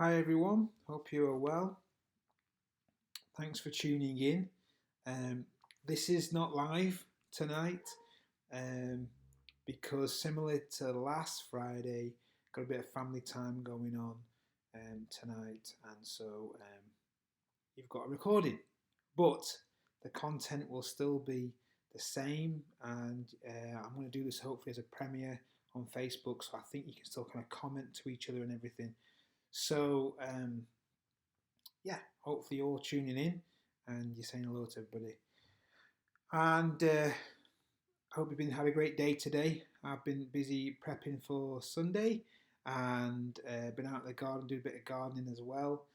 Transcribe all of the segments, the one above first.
Hi everyone, hope you are well. Thanks for tuning in. Um, this is not live tonight um, because, similar to last Friday, got a bit of family time going on tonight, and so you've got a recording. But the content will still be the same, and I'm going to do this hopefully as a premiere on Facebook, so I think you can still kind of comment to each other and everything. So, yeah, hopefully you're all tuning in and you're saying hello to everybody. And I hope you've been had a great day today. I've been busy prepping for Sunday and been out in the garden, do a bit of gardening as well.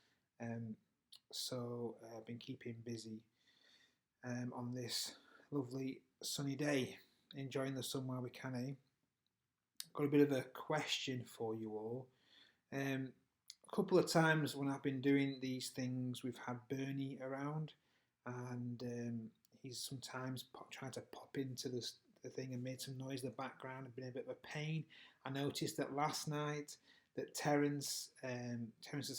Um, so I've been keeping busy on this lovely sunny day, enjoying the sun while we can. Got a bit of a question for you all. A couple of times when I've been doing these things, we've had Bernie around, and he's sometimes trying to pop into the thing and made some noise in the background and been a bit of a pain. I noticed that last night that Terence's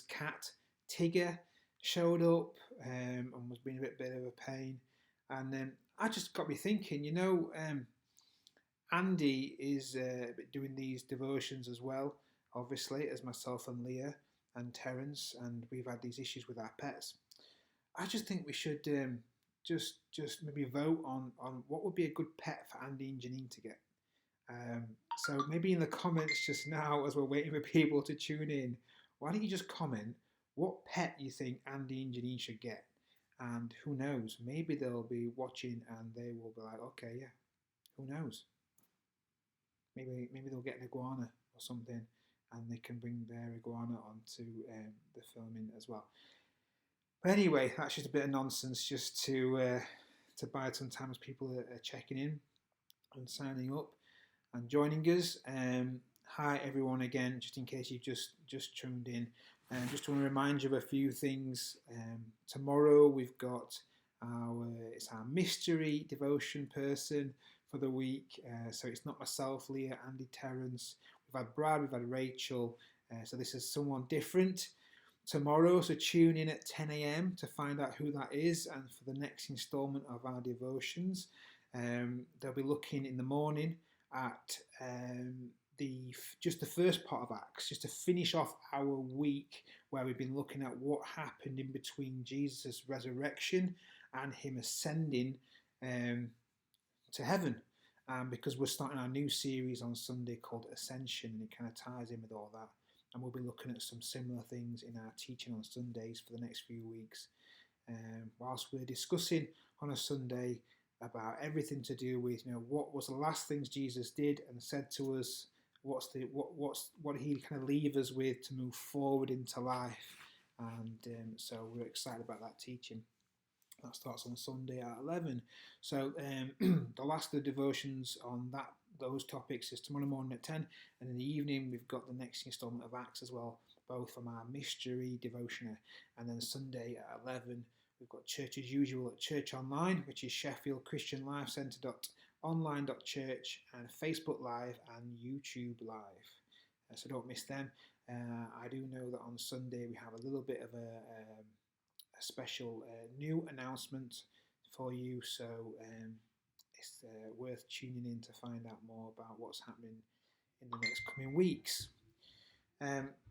cat Tigger showed up and was being a bit of a pain, and I just got me thinking. Andy is doing these devotions as well, obviously, as myself and Leah and Terence, and we've had these issues with our pets. I just think we should just maybe vote on what would be a good pet for Andy and Janine to get. Um, so maybe in the comments just now, as we're waiting for people to tune in, why don't you just comment what pet you think Andy and Janine should get? And who knows, maybe they'll be watching and they will be like, okay, yeah, who knows? Maybe they'll get an iguana or something, and they can bring their iguana onto the filming as well. But anyway, that's just a bit of nonsense, just to buy some time as people are checking in and signing up and joining us. Hi everyone again, just in case you've just tuned in. Just want to remind you of a few things. Tomorrow we've got it's our mystery devotion person for the week. So it's not myself, Leah, Andy, Terence. We've had Brad, we've had Rachel. So this is someone different tomorrow. So tune in at 10 a.m. to find out who that is and for the next instalment of our devotions. They'll be looking in the morning at the first part of Acts, just to finish off our week where we've been looking at what happened in between Jesus' resurrection and him ascending to heaven. Because we're starting our new series on Sunday called Ascension, and it kind of ties in with all that. And we'll be looking at some similar things in our teaching on Sundays for the next few weeks. Whilst we're discussing on a Sunday about everything to do with, what was the last things Jesus did and said to us, what he kind of leave us with to move forward into life. And so we're excited about that teaching. That starts on Sunday at 11. So the last of the devotions on those topics is tomorrow morning at 10, and in the evening we've got the next instalment of Acts as well, both from our mystery devotioner. And then Sunday at 11 we've got church as usual at Church Online, which is Sheffield Christian Life Centre.online.church, and Facebook Live and YouTube Live. So don't miss them. I do know that on Sunday we have a little bit of a special new announcement for you, so it's worth tuning in to find out more about what's happening in the next coming weeks.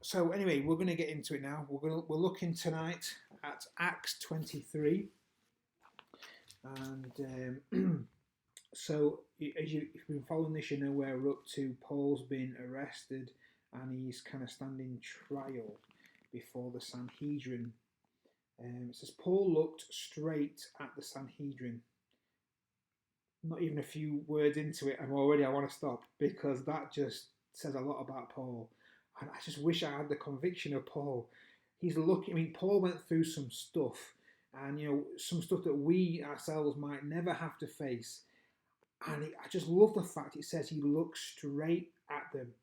So anyway, we're going to get into it now. We're looking tonight at Acts 23, and so if you've been following this, you know where we're up to. Paul's been arrested and he's kind of standing trial before the Sanhedrin. It says Paul looked straight at the Sanhedrin. Not even a few words into it, and already I want to stop, because that just says a lot about Paul. And I just wish I had the conviction of Paul. He's looking. I mean, Paul went through some stuff, and some stuff that we ourselves might never have to face. And I just love the fact it says he looked straight at them.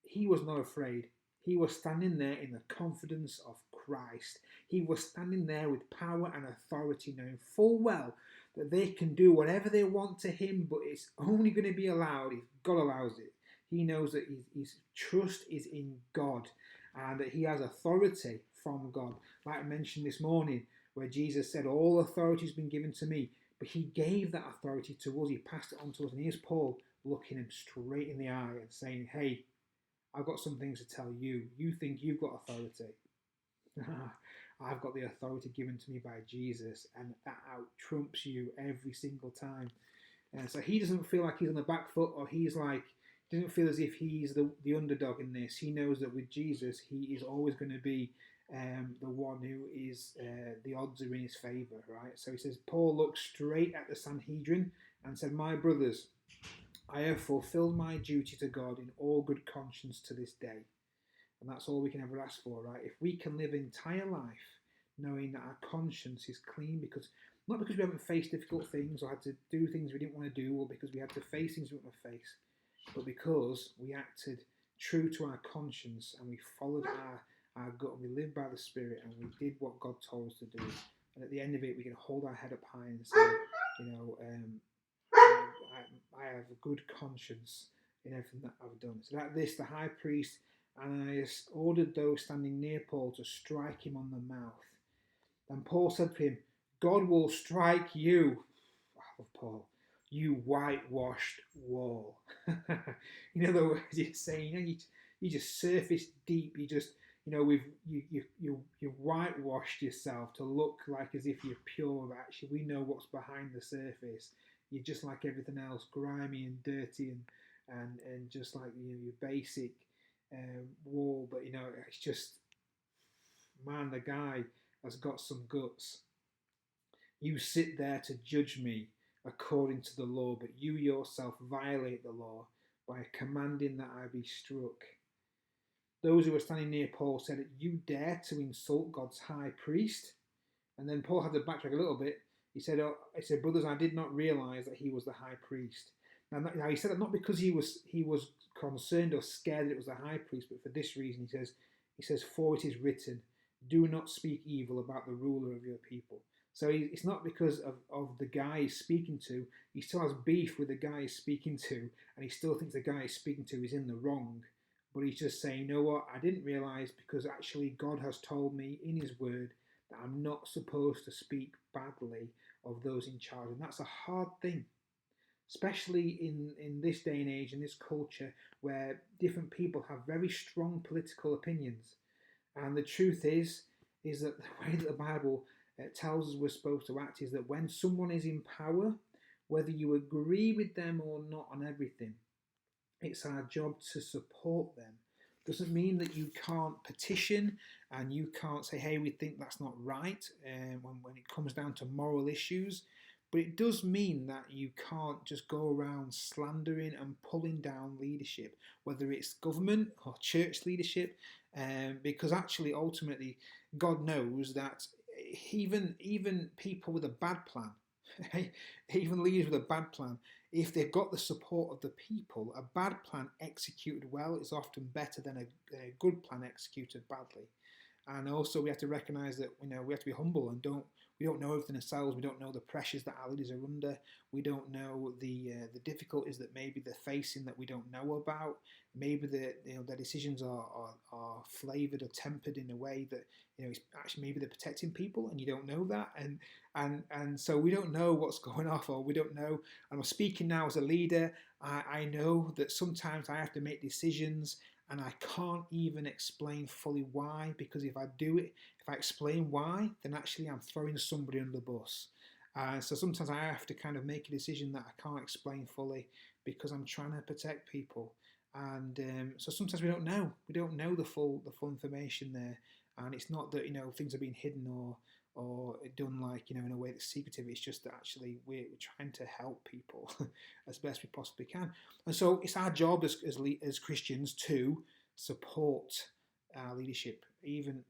He was not afraid. He was standing there in the confidence of Christ. He was standing there with power and authority, knowing full well that they can do whatever they want to him, but it's only going to be allowed if God allows it. He knows that his trust is in God. and that he has authority from God. Like I mentioned this morning, where Jesus said, all authority has been given to me, but he gave that authority to us, he passed it on to us. And here's Paul looking him straight in the eye and saying, hey, I've got some things to tell you. You think you've got authority. I've got the authority given to me by Jesus, and that out trumps you every single time. And so he doesn't feel like he's on the back foot, or he's like, doesn't feel as if he's the underdog in this. He knows that with Jesus, he is always going to be the one who is, the odds are in his favour, right? So he says, Paul looked straight at the Sanhedrin and said, my brothers, I have fulfilled my duty to God in all good conscience to this day. And that's all we can ever ask for, right? If we can live an entire life knowing that our conscience is clean, because not because we haven't faced difficult things or had to do things we didn't want to do, or because we had to face things we didn't want to face, but because we acted true to our conscience and we followed our gut and we lived by the Spirit and we did what God told us to do. And at the end of it, we can hold our head up high and say, I have a good conscience in everything that I've done. So at this, the high priest Ananias ordered those standing near Paul to strike him on the mouth. Then Paul said to him, God will strike you, I love Paul, you whitewashed wall. In other words, he's saying, you just surface deep, you just, you whitewashed yourself to look like as if you're pure. Actually, we know what's behind the surface. You're just like everything else, grimy and dirty and just like your basic wall. But it's just, man, the guy has got some guts. You sit there to judge me according to the law, but you yourself violate the law by commanding that I be struck. Those who were standing near Paul said, you dare to insult God's high priest? And then Paul had to backtrack a little bit. He said, brothers, I did not realize that he was the high priest. Now he said that not because he was concerned or scared that it was the high priest, but for this reason. He says, for it is written, do not speak evil about the ruler of your people. So it's not because of the guy he's speaking to. He still has beef with the guy he's speaking to, and he still thinks the guy he's speaking to is in the wrong. But he's just saying, you know what, I didn't realize, because actually God has told me in his word that I'm not supposed to speak badly of those in charge. And that's a hard thing, especially in this day and age, in this culture where different people have very strong political opinions. And the truth is that the way that the Bible tells us we're supposed to act is that when someone is in power, whether you agree with them or not on everything, it's our job to support them. Doesn't mean that you can't petition and you can't say, hey, we think that's not right when it comes down to moral issues. But it does mean that you can't just go around slandering and pulling down leadership, whether it's government or church leadership, because actually, ultimately, God knows that even people with a bad plan, even leaders with a bad plan, if they've got the support of the people, a bad plan executed well is often better than a good plan executed badly. And also we have to recognise that we have to be humble and we don't know everything ourselves. We don't know the pressures that our leaders are under. We don't know the difficulties that maybe they're facing that we don't know about. Maybe their decisions are flavoured or tempered in a way that it's actually maybe they're protecting people and you don't know that. And so we don't know what's going off, or we don't know. And I'm speaking now as a leader. I know that sometimes I have to make decisions and I can't even explain fully why, because if I explain why, then actually I'm throwing somebody under the bus. So sometimes I have to kind of make a decision that I can't explain fully because I'm trying to protect people. And so sometimes we don't know the full information there. And it's not that things are being hidden or done like in a way that's secretive. It's just that actually we're trying to help people as best we possibly can. And so it's our job as Christians to support our leadership, even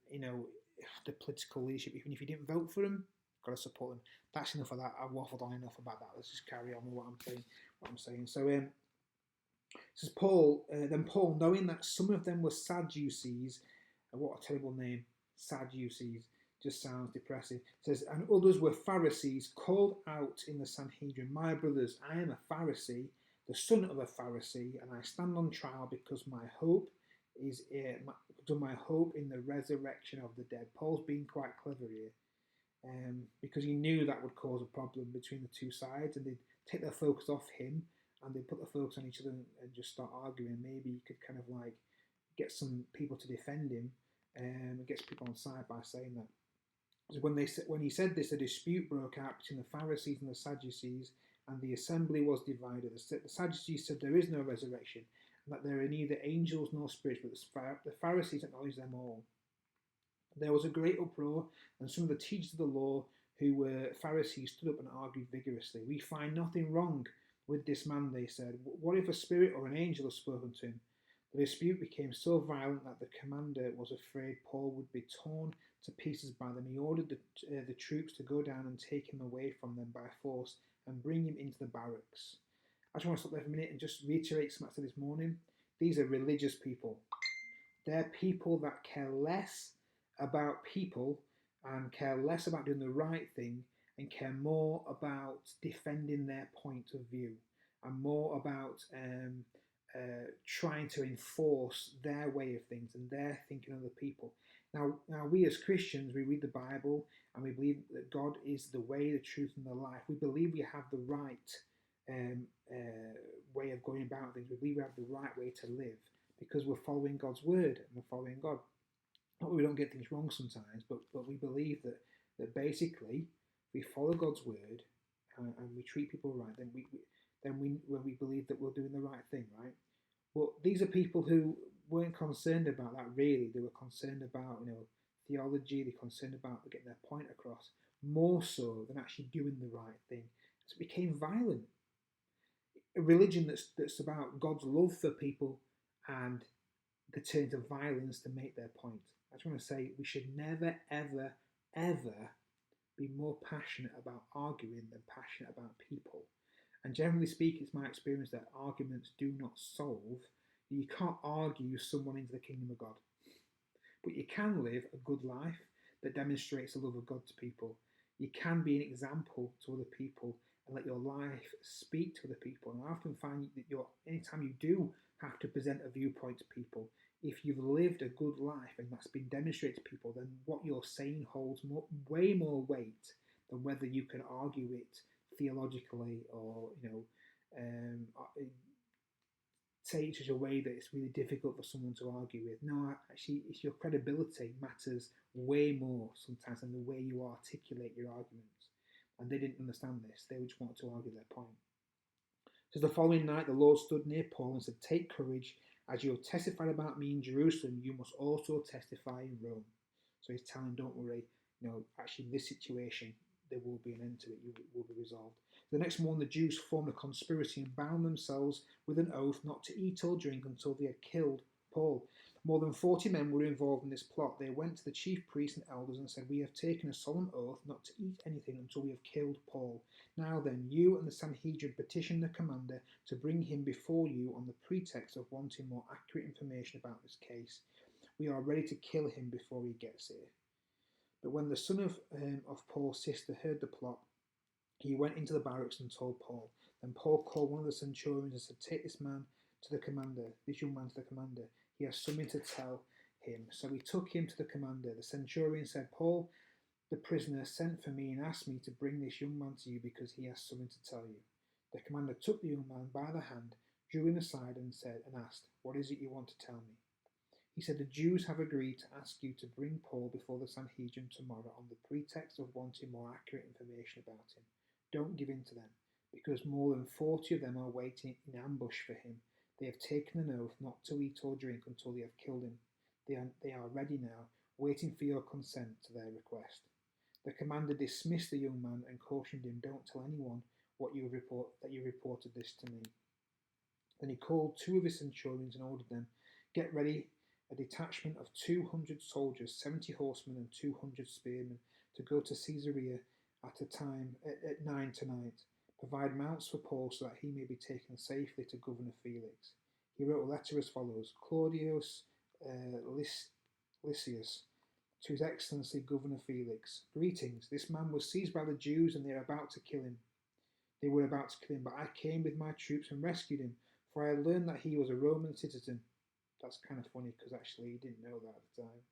the political leadership. Even if you didn't vote for them, got to support them. That's enough of that. I've waffled on enough about that. Let's just carry on with what I'm saying. So says Paul. Then Paul, knowing that some of them were Sadducees, what a terrible name, Sadducees. Just sounds depressing. It says, and others were Pharisees, called out in the Sanhedrin, my brothers, I am a Pharisee, the son of a Pharisee, and I stand on trial because my hope is do my hope in the resurrection of the dead. Paul's being quite clever here, because he knew that would cause a problem between the two sides, and they'd take their focus off him and they put the focus on each other and just start arguing. Maybe he could kind of like get some people to defend him, and gets people on side by saying that. So when he said this, a dispute broke out between the Pharisees and the Sadducees, and the assembly was divided. The Sadducees said there is no resurrection, and that there are neither angels nor spirits, but the Pharisees acknowledged them all. There was a great uproar, and some of the teachers of the law, who were Pharisees, stood up and argued vigorously. We find nothing wrong with this man, they said. What if a spirit or an angel has spoken to him? The dispute became so violent that the commander was afraid Paul would be torn to pieces by them. He ordered the troops to go down and take him away from them by force and bring him into the barracks. I just want to stop there for a minute and just reiterate something I said this morning. These are religious people. They're people that care less about people and care less about doing the right thing and care more about defending their point of view and more about trying to enforce their way of things and their thinking of other people. Now, we as Christians, we read the Bible and we believe that God is the way, the truth, and the life. We believe we have the right way of going about things. We believe we have the right way to live because we're following God's word and we're following God. Not that we don't get things wrong sometimes, but we believe that basically we follow God's word and we treat people right. When we believe that we're doing the right thing, right? Well, these are people who weren't concerned about that really. They were concerned about theology. They're concerned about getting their point across more so than actually doing the right thing. So it became violent. A religion that's about God's love for people and the turn to violence to make their point. I just want to say we should never, ever, ever be more passionate about arguing than passionate about people. And generally speaking, it's my experience that arguments do not solve. You can't argue someone into the kingdom of God. But you can live a good life that demonstrates the love of God to people. You can be an example to other people and let your life speak to other people. And I often find that anytime you do have to present a viewpoint to people, if you've lived a good life and that's been demonstrated to people, then what you're saying holds way more weight than whether you can argue it theologically or say it in such a way that it's really difficult for someone to argue with. No, actually, it's your credibility matters way more sometimes than the way you articulate your arguments. And they didn't understand this. They just wanted to argue their point. So the following night, the Lord stood near Paul and said, "Take courage. As you have testified about me in Jerusalem, you must also testify in Rome." So he's telling him, don't worry, actually this situation, there will be an end to it, it will be resolved. The next morning, the Jews formed a conspiracy and bound themselves with an oath not to eat or drink until they had killed Paul. More than 40 men were involved in this plot. They went to the chief priests and elders and said, "We have taken a solemn oath not to eat anything until we have killed Paul. Now then, you and the Sanhedrin petition the commander to bring him before you on the pretext of wanting more accurate information about this case. We are ready to kill him before he gets here." But when the son of Paul's sister heard the plot, he went into the barracks and told Paul. Then Paul called one of the centurions and said, "Take this young man to the commander. He has something to tell him." So he took him to the commander. The centurion said, "Paul, the prisoner, sent for me and asked me to bring this young man to you because he has something to tell you." The commander took the young man by the hand, drew him aside and asked, "What is it you want to tell me?" He said, "The Jews have agreed to ask you to bring Paul before the Sanhedrin tomorrow on the pretext of wanting more accurate information about him. Don't give in to them, because more than 40 of them are waiting in ambush for him. They have taken an oath not to eat or drink until they have killed him. They are ready now, waiting for your consent to their request." The commander dismissed the young man and cautioned him, "Don't tell anyone that you reported this to me." Then he called 2 of his centurions and ordered them, "Get ready a detachment of 200 soldiers, 70 horsemen and 200 spearmen to go to Caesarea at 9 tonight. Provide mounts for Paul so that he may be taken safely to Governor Felix." He wrote a letter as follows: "Claudius Lysias, to His Excellency Governor Felix. Greetings. This man was seized by the Jews and they were about to kill him. But I came with my troops and rescued him, for I had learned that he was a Roman citizen. That's kind of funny because actually he didn't know that at the time.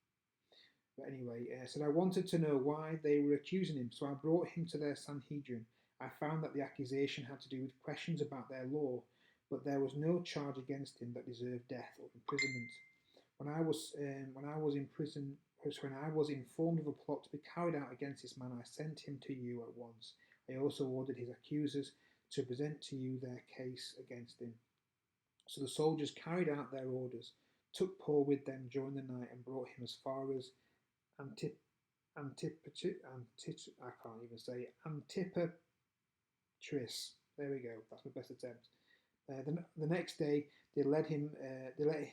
But anyway, said, I wanted to know why they were accusing him, so I brought him to their Sanhedrin. I found that the accusation had to do with questions about their law, but there was no charge against him that deserved death or imprisonment. When I was in prison, when I was informed of a plot to be carried out against this man, I sent him to you at once. I also ordered his accusers to present to you their case against him. So the soldiers carried out their orders, took Paul with them during the night, and brought him as far as Antip, I can't even say Antipatris. There we go. That's my best attempt. The next day they led him. The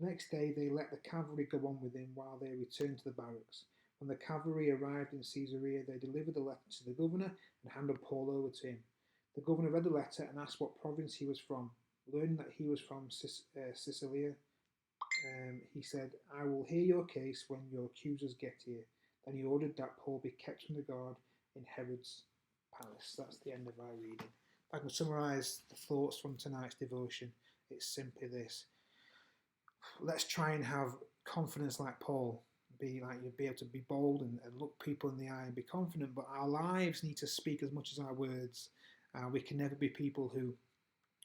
next day they let the cavalry go on with him while they returned to the barracks. When the cavalry arrived in Caesarea, they delivered the letter to the governor and handed Paul over to him. The governor read the letter and asked what province he was from. Learning that he was from Sicilia, he said, I will hear your case when your accusers get here. Then he ordered that Paul be kept under guard in Herod's palace. That's the end of our reading. If I can summarise the thoughts from tonight's devotion, it's simply this. Let's try and have confidence like Paul. Be able to be bold and look people in the eye and be confident, but our lives need to speak as much as our words. We can never be people who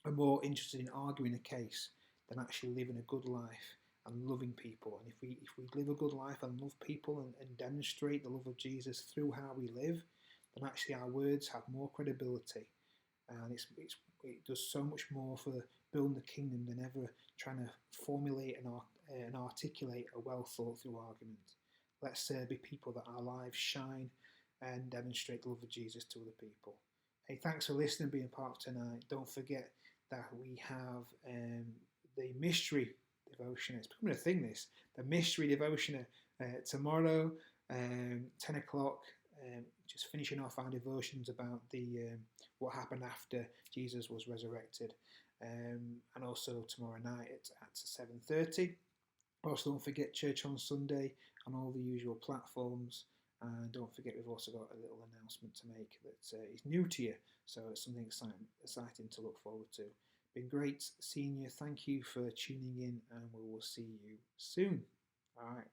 are more interested in arguing a case than actually living a good life and loving people. And if we live a good life and love people and demonstrate the love of Jesus through how we live, then actually our words have more credibility. And it does so much more for building the kingdom than ever trying to formulate and articulate a well thought through argument. Let's be people that our lives shine and demonstrate the love of Jesus to other people. Hey, thanks for listening and being part of tonight. Don't forget that we have the mystery devotion. It's becoming a thing, this. The mystery devotion tomorrow, 10 o'clock. Just finishing off our devotions about the what happened after Jesus was resurrected. And also tomorrow night at 7:30. Also, don't forget church on Sunday on all the usual platforms. And don't forget, we've also got a little announcement to make that is new to you. So it's something exciting to look forward to. Been great seeing you. Thank you for tuning in, and we will see you soon. All right.